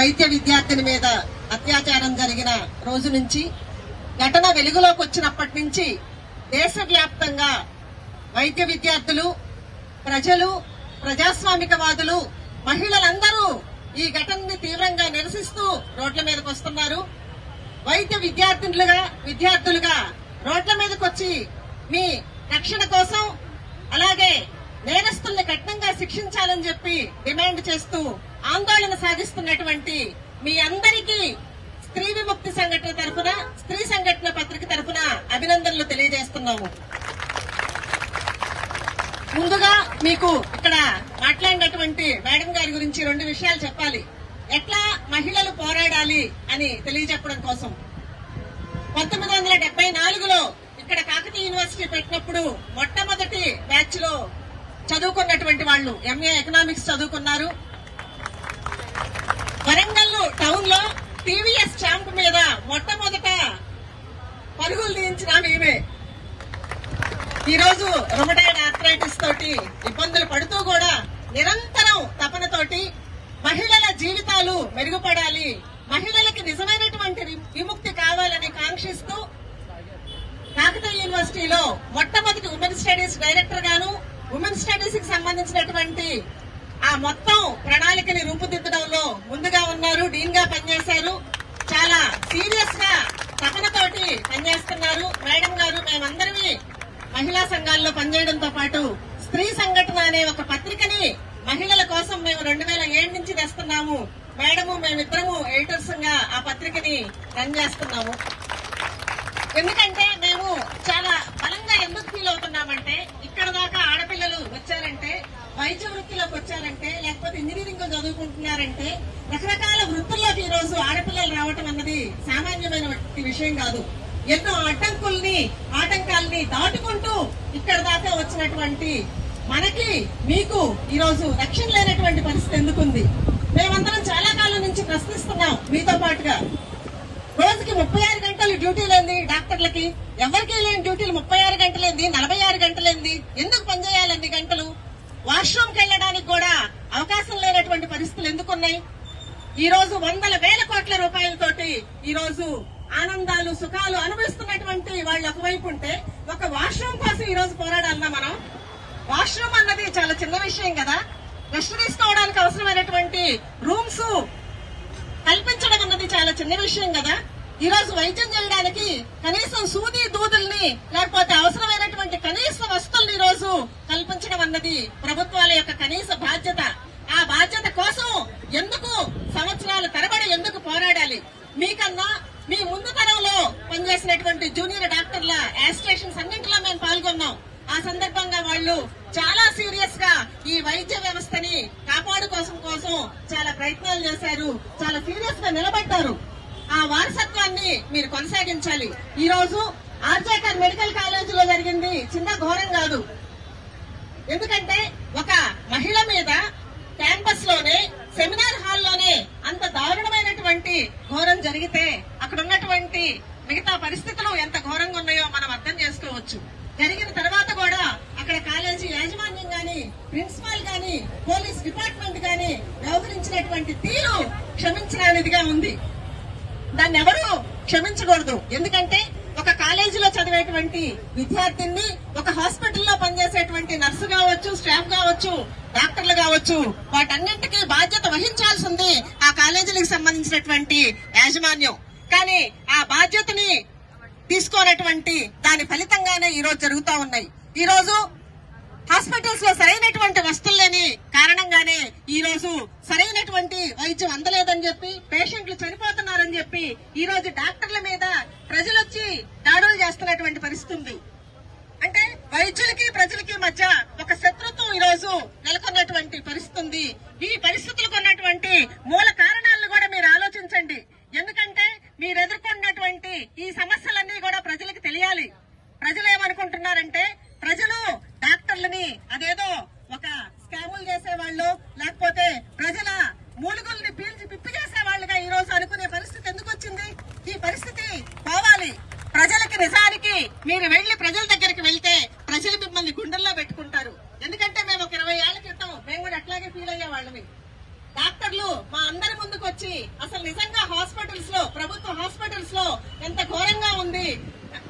వైద్య విద్యార్థిని మీద అత్యాచారం జరిగిన రోజు నుంచి ఘటన వెలుగులోకి వచ్చినప్పటి నుంచి దేశవ్యాప్తంగా వైద్య విద్యార్థులు, ప్రజలు, ప్రజాస్వామికవాదులు, మహిళలందరూ ఈ ఘటనని తీవ్రంగా నిరసిస్తూ రోడ్ల మీదకి వస్తున్నారు. వైద్య విద్యార్థులుగా రోడ్ల మీదకి వచ్చి మీ రక్షణ కోసం, అలాగే నేరస్తుల్ని కఠినంగా శిక్షించాలని చెప్పి డిమాండ్ చేస్తూ ఆందోళన సాగిస్తున్నటువంటి మీ అందరికీ స్త్రీ విముక్తి సంఘటన తరఫున, స్త్రీ సంఘటన పత్రిక తరఫున అభినందనలు తెలియజేస్తున్నాము. ముందుగా మీకు ఇక్కడ మాట్లాడినటువంటి మేడం గారి గురించి 2 విషయాలు చెప్పాలి. ఎట్లా మహిళలు పోరాడాలి అని తెలియజెప్పడం కోసం 1974లో ఇక్కడ కాకతీయ యూనివర్సిటీ పెట్టినప్పుడు మొట్టమొదటి బ్యాచ్ లో చదువుకున్నటువంటి వాళ్ళు ఎంఏ ఎకనామిక్స్ చదువుకున్నారు. వరంగల్ టౌన్ లో టీవీఎస్ స్టాంప్ మీద మొట్టమొదట పరుగులు తీయించిన మేమే. ఈ రోజు రుమటాయిడ్ ఆర్థరైటిస్ తోటి ఇబ్బందులు పడుతూ కూడా నిరంతరం తపనతోటి మహిళల జీవితాలు మెరుగుపడాలి, మహిళలకి నిజమైనటువంటి విముక్తి కావాలని కాంక్షిస్తూ కాకతీయ యూనివర్సిటీలో మొట్టమొదటి ఉమెన్ స్టడీస్ డైరెక్టర్ గాను, ఉమెన్ స్టడీస్ కి సంబంధించినటువంటి ఆ మొత్తం ప్రణాళికని రూపుదిద్దడంలో ముందుగా ఉన్నారు. డీన్ గా పనిచేశారు. చాలా సీరియస్ గా తపనతోటి పనిచేస్తున్నారు మేడం గారు. మేమందరినీ మహిళా సంఘాల్లో పనిచేయడంతో పాటు స్త్రీ సంఘటన అనే ఒక పత్రికని మహిళల కోసం మేము 2007 నుంచి తెస్తున్నాము. మేడము, మేమిద్దరము ఎడిటర్స్ గా ఆ పత్రికని రన్ చేస్తున్నాము. ఎందుకంటే మేము చాలా బలంగా ఎందుకు ఫీల్ అవుతున్నామంటే, ఇక్కడ దాకా ఆడపిల్లలు వచ్చారంటే, వైద్య వృత్తిలోకి వచ్చారంటే, లేకపోతే ఇంజనీరింగ్ చదువుకుంటున్నారంటే, రకరకాల వృత్తుల్లోకి ఈ రోజు ఆడపిల్లలు రావటం అన్నది సామాన్యమైన విషయం కాదు. ఎన్నో అడ్డంకుల్ని, ఆటంకాల్ని దాటుకుంటూ ఇక్కడ దాకా వచ్చినటువంటి మనకి, మీకు ఈ రోజు రక్షణ లేనటువంటి పరిస్థితి ఎందుకుంది? మేమందరం చాలా కాలం నుంచి ప్రశ్నిస్తున్నాం మీతో పాటుగా. రోజుకి 36 గంటలు డ్యూటీలేంది డాక్టర్లకి? ఎవరికి లేని డ్యూటీలు 36 గంటలేంది, 46 గంటలేంది? ఎందుకు పనిచేయాలి అన్ని గంటలు? వాష్రూమ్కి వెళ్ళడానికి కూడా అవకాశం లేనటువంటి పరిస్థితులు ఎందుకున్నాయి? ఈ రోజు వందల వేల కోట్ల రూపాయలతోటి ఈ రోజు ఆనందాలు, సుఖాలు అనుభవిస్తున్నటువంటి వాళ్ళు ఒకవైపు ఉంటే, ఒక వాష్రూమ్ కోసం ఈ రోజు పోరాడాలన్నా మనం? వాష్రూమ్ అన్నది చాలా చిన్న విషయం కదా. రెస్ట్ తీసుకోవడానికి అవసరమైనటువంటి రూమ్స్ కల్పించడం అన్నది చాలా చిన్న విషయం కదా. ఈ రోజు వైద్యం చేయడానికి కనీసం సూది దూదుల్ని, లేకపోతే అవసరమైనటువంటి కనీస వస్తువుల్ని ఈ రోజు కల్పించడం అన్నది ప్రభుత్వాల యొక్క కనీస బాధ్యత. ఆ బాధ్యత కోసం ఎందుకు సంవత్సరాల తరబడి ఎందుకు పోరాడాలి? మీకన్నా మీ ముందు తరంలో పనిచేసినటువంటి జూనియర్ డాక్టర్ల యాజిటేషన్స్ అన్నింటిలో మేము పాల్గొన్నాం. ఆ సందర్భంగా వాళ్ళు చాలా సీరియస్ గా ఈ వైద్య వ్యవస్థని కాపాడుకోసం చాలా ప్రయత్నాలు చేశారు, చాలా సీరియస్ గా నిలబడ్డారు. ఆ వారసత్వాన్ని మీరు కొనసాగించాలి. ఈ రోజు ఆర్జేకర్ మెడికల్ కాలేజీలో జరిగింది చిన్న ఘోరం కాదు. ఎందుకంటే ఒక మహిళ మీద క్యాంపస్ లోనే, సెమినార్ హాల్లోనే అంత దారుణమైనటువంటి ఘోరం జరిగితే అక్కడ ఉన్నటువంటి మిగతా పరిస్థితులు ఎంత ఘోరంగా ఉన్నాయో మనం అర్థం చేసుకోవచ్చు. జరిగిన తర్వాత కూడా అక్కడ కాలేజీ యాజమాన్యం గాని, ప్రిన్సిపాల్ గాని, పోలీస్ డిపార్ట్మెంట్ గాని వ్యవహరించినటువంటి తీరు క్షమించరానిదిగా ఉంది. దాన్ని ఎవరు క్షమించకూడదు. ఎందుకంటే ఒక కాలేజీలో చదివేటువంటి విద్యార్థిని, ఒక హాస్పిటల్లో పనిచేసేటువంటి నర్సు కావచ్చు, స్టాఫ్ కావచ్చు, డాక్టర్లు కావచ్చు, వాటన్నింటికీ బాధ్యత వహించాల్సింది ఆ కాలేజీలకు సంబంధించినటువంటి యాజమాన్యం. కానీ ఆ బాధ్యతని తీసుకోనటువంటి దాని ఫలితంగానే ఈ రోజు జరుగుతూ ఉన్నాయి. ఈ రోజు హాస్పిటల్స్ లో సరైనటువంటి వస్తువులు లేని కారణంగానే ఈ రోజు సరైనటువంటి వైద్యం అందలేదని చెప్పి, పేషెంట్లు చనిపోతున్నారని చెప్పి ఈ రోజు డాక్టర్ల మీద ప్రజలు వచ్చి దాడులు చేస్తున్నటువంటి పరిస్థితి ఉంది. అంటే వైద్యులకి ప్రజలకి మధ్య ఒక శత్రుత్వం ఈ రోజు నెలకొన్నటువంటి పరిస్థితి ఉంది. ఈ పరిస్థితులకు ఉన్నటువంటి మూల కారణాలను కూడా మీరు ఆలోచించండి. ఎందుకంటే మీరు ఎదుర్కొన్నటువంటి ఈ సమస్యలన్నీ కూడా ప్రజలకు తెలియాలి. ప్రజలు ఏమనుకుంటున్నారంటే, ప్రజలు డాక్టర్లని అదేదో ఒక స్కాములు చేసేవాళ్ళు, లేకపోతే ప్రజల మూలుగుల్ని పీల్చి పిప్పి చేసేవాళ్లుగా ఈ రోజు అనుకునే పరిస్థితి ఎందుకు వచ్చింది? ఈ పరిస్థితి పోవాలి. ప్రజలకి నిజానికి మీరు వెళ్లి ప్రజల దగ్గరికి వెళ్తే ప్రజలు మిమ్మల్ని గుండెల్లో పెట్టుకుంటారు. ఎందుకంటే మేము ఒక 20 ఏళ్ల క్రితం మేము కూడా అట్లాగే ఫీల్ అయ్యే వాళ్ళమి. డాక్టర్లు మా అందరి ముందుకు వచ్చి అసలు నిజంగా హాస్పిటల్స్ లో, ప్రభుత్వ హాస్పిటల్స్ లో ఎంత ఘోరంగా ఉంది,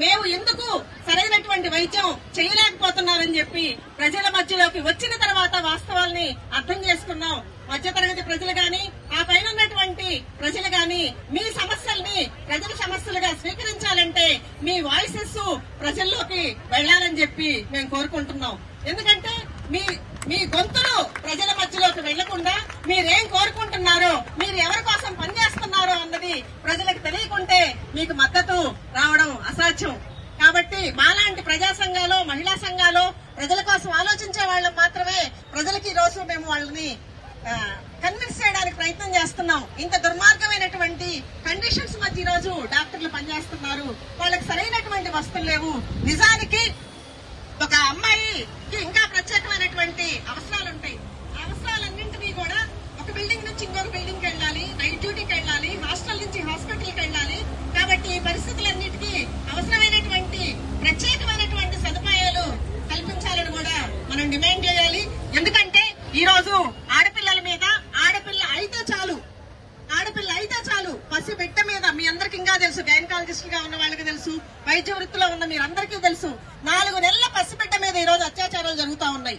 మేము ఎందుకు సరైనటువంటి వైద్యం చేయలేకపోతున్నారని చెప్పి ప్రజల మధ్యలోకి వచ్చిన తర్వాత వాస్తవాల్ని అర్థం చేసుకున్నాం. మధ్యతరగతి ప్రజలు గాని, ఆ పైన ఉన్నటువంటి ప్రజలు గాని మీ సమస్యల్ని ప్రజల సమస్యలుగా స్వీకరించాలంటే మీ వాయిసెస్ ప్రజల్లోకి వెళ్లాలని చెప్పి మేము కోరుకుంటున్నాం. ఎందుకంటే మీ గొంతులు ప్రజల మధ్యలోకి వెళ్లకుండా మీరేం కోరుకుంటున్నారో, మీరు ఎవరి కోసం పనిచేస్తున్నారో అన్నది ప్రజలకు తెలియకుంటే మీకు మద్దతు రావడం అసాధ్యం. కాబట్టి మాలాంటి ప్రజా సంఘాలు, మహిళా సంఘాలు, ప్రజల కోసం ఆలోచించే వాళ్ళం మాత్రమే ప్రజలకి ఈ రోజు మేము వాళ్ళని కన్విన్స్ చేయడానికి ప్రయత్నం చేస్తున్నాం. ఇంత దుర్మార్గమైనటువంటి కండిషన్స్ మధ్య ఈ రోజు డాక్టర్లు పనిచేస్తున్నారు, వాళ్ళకి సరైనటువంటి వస్తువులు లేవు. నిజానికి ఒక అమ్మాయికి ఇంకా ప్రత్యేకమైనటువంటి అవసరాలు ఉంటాయి. ఆ అవసరాలన్నింటినీ కూడా ఒక బిల్డింగ్ నుంచి ఇంకొక బిల్డింగ్కి వెళ్ళాలి, నైట్ డ్యూటీకి వెళ్ళాలి, హాస్టల్ నుంచి హాస్పిటల్కి వెళ్ళాలి. కాబట్టి ఈ పరిస్థితులన్నిటికీ అవసరమైనటువంటి ప్రత్యేకమైనటువంటి సదుపాయాలు కల్పించాలని కూడా మనం డిమాండ్ చేయాలి. ఎందుకంటే ఈ రోజు ఆడపిల్లల మీద, ఆడపిల్ల అయితే చాలు పసి బిడ్డ మీద, మీ అందరికి ఇంకా తెలుసు, గైనకాలజిస్ట్ గా ఉన్న వాళ్ళకి తెలుసు, వైద్య వృత్తిలో ఉన్న మీరందరికీ తెలుసు, 4 నెలల పసిబిడ్డ మీద ఈ రోజు అత్యాచారాలు జరుగుతూ ఉన్నాయి.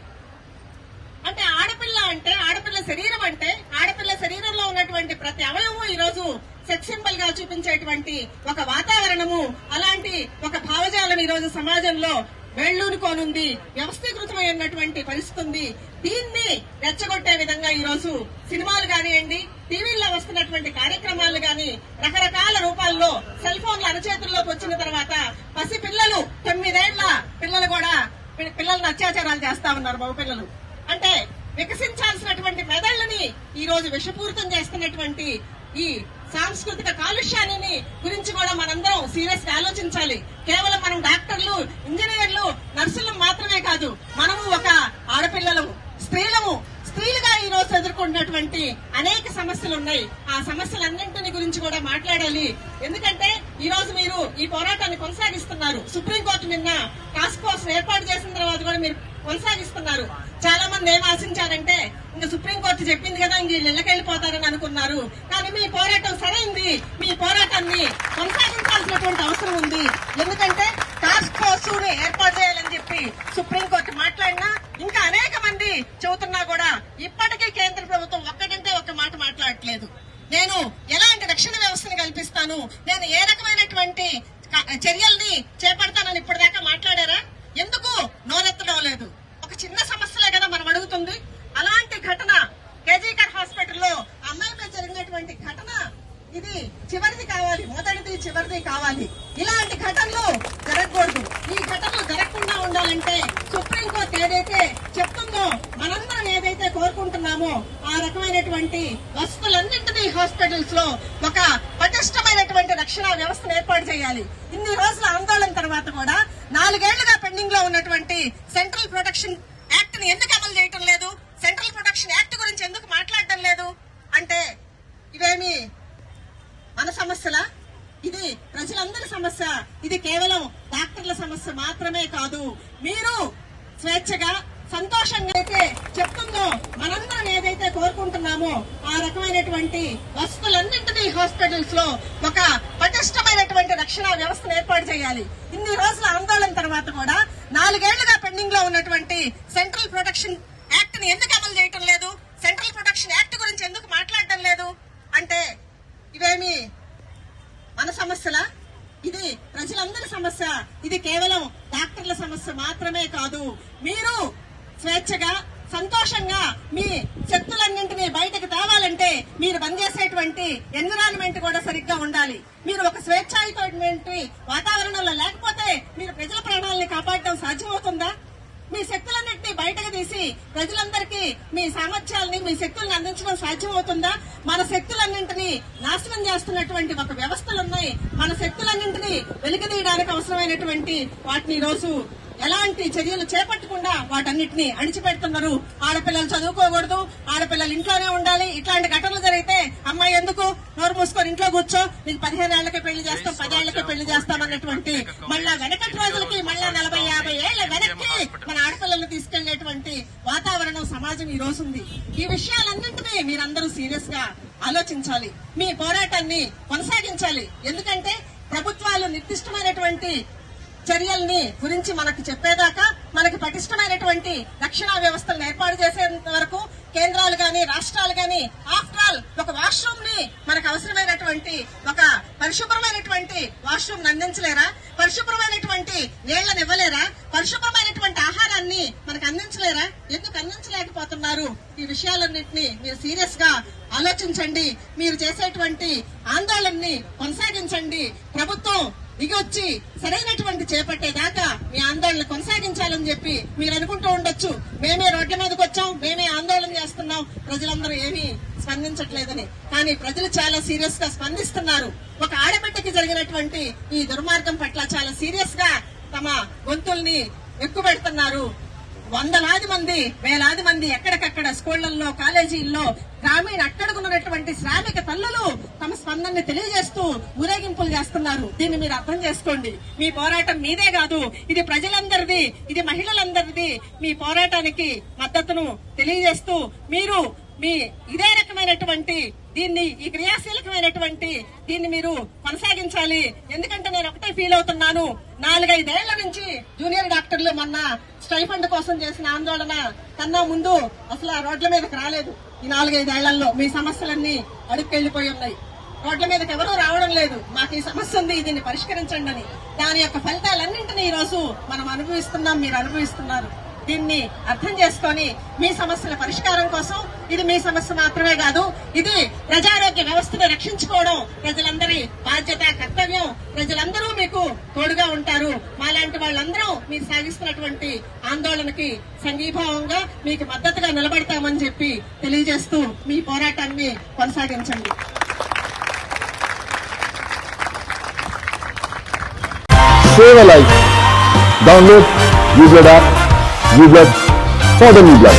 అంటే ఆడపిల్ల శరీరం అంటే ఆడపిల్ల శరీరంలో ఉన్నటువంటి ప్రతి అవయవము ఈ రోజు సెక్స్ సింబల్ గా చూపించేటువంటి ఒక వాతావరణము, అలాంటి ఒక భావజాలం ఈ రోజు సమాజంలో వెళ్లూనుకోనుంది, వ్యవస్థీకృతమైనటువంటి పరిస్థితి ఉంది. దీన్ని రెచ్చగొట్టే విధంగా ఈ రోజు సినిమాలు కానివ్వండి, టీవీల్లో వస్తున్నటువంటి కార్యక్రమాలు గాని, రకరకాల రూపాల్లో సెల్ ఫోన్లు అరచేతుల్లోకి వచ్చిన తర్వాత పసి పిల్లలు, 9 ఏళ్ల పిల్లలు కూడా పిల్లలను అత్యాచారాలు చేస్తా ఉన్నారు. మగపిల్లలు అంటే వికసించాల్సినటువంటి మెదళ్లని ఈ రోజు విషపూరితం చేస్తున్నటువంటి ఈ సాంస్కృతిక కాలుష్యాన్ని గురించి కూడా మనందరం సీరియస్ గా ఆలోచించాలి. కేవలం మనం డాక్టర్లు, ఇంజనీర్లు, నర్సులు మాత్రమే కాదు, మనము ఒక ఆడపిల్లలు, స్త్రీలుగా ఈ రోజు ఎదుర్కొంటున్నటువంటి అనేక సమస్యలు ఉన్నాయి. ఆ సమస్యలన్నింటినీ గురించి కూడా మాట్లాడాలి. ఎందుకంటే ఈ రోజు మీరు ఈ పోరాటాన్ని కొనసాగిస్తున్నారు. సుప్రీంకోర్టు నిన్న టాస్క్ ఫోర్స్ ఏర్పాటు చేసిన తర్వాత కూడా మీరు కొనసాగిస్తున్నారు. చాలా మంది ఏం ఆశించారంటే ఇంకా సుప్రీంకోర్టు చెప్పింది కదా ఇంక ఇళ్ళకెళ్లిపోతారని అనుకున్నారు. కానీ మీ పోరాటం సరైంది. మీ పోరాటాన్ని కొనసాగించాల్సినటువంటి అవసరం ఉంది. ఎందుకంటే టాస్క్ ఫోర్స్ ఏర్పాటు చేయాలని చెప్పి సుప్రీంకోర్టు మాట్లాడినా, ఇంకా అనేక మంది చెబుతున్నా కూడా ఇప్పటికీ కేంద్ర ప్రభుత్వం ఒక్కటంటే ఒక్క మాట మాట్లాడట్లేదు. నేను ఎలాంటి రక్షణ వ్యవస్థను కల్పిస్తాను, నేను ఏ రకమైనటువంటి చర్యల్ని చేపడతానని ఇప్పటిదాకా మాట్లాడారా? ఎందుకు నోరెత్తడం లేదు? ఒక చిన్న సమస్యలే కదా మనం అడుగుతుంది. అలాంటి ఘటన కేజీకర్ హాస్పిటల్లో అమ్మాయిపై జరిగినటువంటి ఘటన, ఇది చివరిది కావాలి, మొదటిది చివరిది కావాలి. ఇలాంటి ఘటనలు జరగకూడదు. ఈ ఘటనలు జరగకుండా ఉండాలంటే సుప్రీంకోర్టు ఏదైతే చెప్తుందో, మనందరం ఏదైతే కోరుకుంటున్నామో ఆ రకమైనటువంటి వస్తువులన్నింటినీ హాస్పిటల్స్ లో ఒక పటిష్టమైనటువంటి రక్షణ వ్యవస్థను ఏర్పాటు చేయాలి. ఇన్ని రోజుల ఆందోళన తర్వాత కూడా 4 ఏళ్లుగా పెండింగ్ లో ఉన్నటువంటి సెంట్రల్ ప్రొటెక్షన్ యాక్ట్ ని ఎందుకు అమలు చేయటం లేదు? సెంట్రల్ ప్రొటెక్షన్ యాక్ట్ గురించి ఎందుకు మాట్లాడటం లేదు? అంటే ఇవేమి మన సమస్యలా? ఇది ప్రజలందరి సమస్య. ఇది కేవలం డాక్టర్ల సమస్య మాత్రమే కాదు. మీరు స్వేచ్ఛగా, సంతోషంగా అయితే చెప్తుందో, మనందరం ఏదైతే కోరుకుంటున్నామో ఆ రకమైనటువంటి వస్తువులన్నింటినీ హాస్పిటల్స్ లో ఒక పటిష్టమైనటువంటి రక్షణ వ్యవస్థను ఏర్పాటు చేయాలి. ఇన్ని రోజుల ఆందోళన తర్వాత కూడా 4 ఏళ్లుగా పెండింగ్ లో ఉన్నటువంటి సెంట్రల్ ప్రొటెక్షన్ యాక్ట్ ని ఎందుకు అమలు చేయటం లేదు? సెంట్రల్ ప్రొటెక్షన్ యాక్ట్ గురించి ఎందుకు మాట్లాడటం లేదు? అంటే ఇవేమి మన సమస్యలా? ఇది ప్రజలందరి సమస్య. ఇది కేవలం డాక్టర్ల సమస్య మాత్రమే కాదు. మీరు స్వేచ్ఛగా, సంతోషంగా మీ శక్తులన్నింటినీ బయటకు తేవాలంటే మీరు పనిచేసేటువంటి ఎన్విరాన్మెంట్ కూడా సరిగ్గా ఉండాలి. మీరు ఒక స్వేచ్ఛాయుతమైనటువంటి వాతావరణంలో లేకపోతే మీరు ప్రజల ప్రాణాలని కాపాడటం సాధ్యమవుతుందా? మీ శక్తులన్నింటినీ బయటకు తీసి ప్రజలందరికీ మీ సామర్థ్యాలని, మీ శక్తులను అందించడం సాధ్యమవుతుందా? మన శక్తులన్నింటినీ నాశనం చేస్తున్నటువంటి ఒక వ్యవస్థలున్నాయి. మన శక్తులన్నింటినీ వెలికితీయడానికి అవసరమైనటువంటి వాటిని ఈ రోజు ఎలాంటి చర్యలు చేపట్టకుండా వాటన్నిటిని అణిచిపెడుతున్నారు. ఆడపిల్లలు చదువుకోకూడదు, ఆడపిల్లలు ఇంట్లోనే ఉండాలి. ఇట్లాంటి ఘటనలు జరిగితే అమ్మాయి ఎందుకు నోరు మూసుకొని ఇంట్లో కూర్చో, నీకు 15 ఏళ్లకే పెళ్లి చేస్తాం, 10 ఏళ్లకే పెళ్లి చేస్తాం అన్నటువంటి మళ్ళా వెనకటి రోజులకి, మళ్ళా 40-50 ఏళ్ల వెనక్కి మన ఆడపిల్లలను తీసుకెళ్లేటువంటి వాతావరణం సమాజం ఈ రోజు ఉంది. ఈ విషయాలన్నింటినీ దీన్ని మీరందరూ సీరియస్ గా ఆలోచించాలి. మీ పోరాటాన్ని కొనసాగించాలి. ఎందుకంటే ప్రభుత్వాలు నిర్దిష్టమైనటువంటి చర్యల్ని గురించి మనకు చెప్పేదాకా, మనకి పటిష్టమైనటువంటి రక్షణ వ్యవస్థలను ఏర్పాటు చేసేంత వరకు కేంద్రాలు గాని రాష్ట్రాలు గాని ఆఫ్టర్ ఆల్ ఒక వాష్రూమ్ ని మనకు అవసరమైనటువంటి ఒక పరిశుభ్రమైనటువంటి వాష్రూమ్ అందించలేరా? పరిశుభ్రమైనటువంటి నీళ్లను ఇవ్వలేరా? పరిశుభ్రమైనటువంటి ఆహారాన్ని మనకు అందించలేరా? ఎందుకు అందించలేకపోతున్నారు? ఈ విషయాలన్నింటినీ మీరు సీరియస్ గా ఆలోచించండి. మీరు చేసేటువంటి ఆందోళనని కొనసాగించండి. ప్రభుత్వం దిగొచ్చి సరైనటువంటి చేపట్టేదాకా మీ ఆందోళన కొనసాగించాలని చెప్పి మీరు అనుకుంటూ ఉండొచ్చు. మేమే రోడ్ల మీదకి వచ్చాం, మేమే ఆందోళన చేస్తున్నాం, ప్రజలందరూ ఏమీ స్పందించట్లేదని. కానీ ప్రజలు చాలా సీరియస్ గా స్పందిస్తున్నారు. ఒక ఆడబిడ్డకి జరిగినటువంటి ఈ దుర్మార్గం పట్ల చాలా సీరియస్ గా తమ గొంతుల్ని ఎక్కుపెడుతున్నారు. వందలాది మంది, వేలాది మంది ఎక్కడికక్కడ స్కూళ్లలో, కాలేజీల్లో, గ్రామీణ అట్టడుగున్నటువంటి శ్రామిక తల్లులు తమ స్పందనని తెలియజేస్తూ ఊరేగింపులు చేస్తున్నారు. దీన్ని మీరు అర్థం చేసుకోండి. మీ పోరాటం మీదే కాదు, ఇది ప్రజలందరిది, ఇది మహిళలందరిది. మీ పోరాటానికి మద్దతును తెలియజేస్తూ మీరు మీ ఇదే రకమైనటువంటి దీన్ని, ఈ క్రియాశీలకమైనటువంటి దీన్ని మీరు కొనసాగించాలి. ఎందుకంటే నేను ఒకటే ఫీల్ అవుతున్నాను, 4-5 ఏళ్ల నుంచి జూనియర్ డాక్టర్లు మొన్న స్టైఫండ్ కోసం చేసిన ఆందోళన కన్నా ముందు అసలు ఆ రోడ్ల మీదకి రాలేదు. ఈ 4-5 ఏళ్లలో మీ సమస్యలన్నీ అడుక్కెళ్లిపోయి ఉన్నాయి. రోడ్ల మీదకి ఎవరూ రావడం లేదు. మాకు ఈ సమస్య ఉంది, దీన్ని పరిష్కరించండి అని. దాని యొక్క ఫలితాలన్నింటినీ ఈ రోజు మనం అనుభవిస్తున్నాం, మీరు అనుభవిస్తున్నారు. దీన్ని అర్థం చేసుకొని మీ సమస్యల పరిష్కారం కోసం, ఇది మీ సమస్య మాత్రమే కాదు, ఇది ప్రజారోగ్య వ్యవస్థను రక్షించుకోవడం ప్రజలందరి బాధ్యత, కర్తవ్యం. ప్రజలందరూ మీకు తోడుగా ఉంటారు. మాలాంటి వాళ్ళందరూ మీరు సాగిస్తున్నటువంటి ఆందోళనకి సంఘీభావంగా మీకు మద్దతుగా నిలబడతామని చెప్పి తెలియజేస్తూ మీ పోరాటాన్ని కొనసాగించండి. Save a life. Download Use It app. Use it for the media.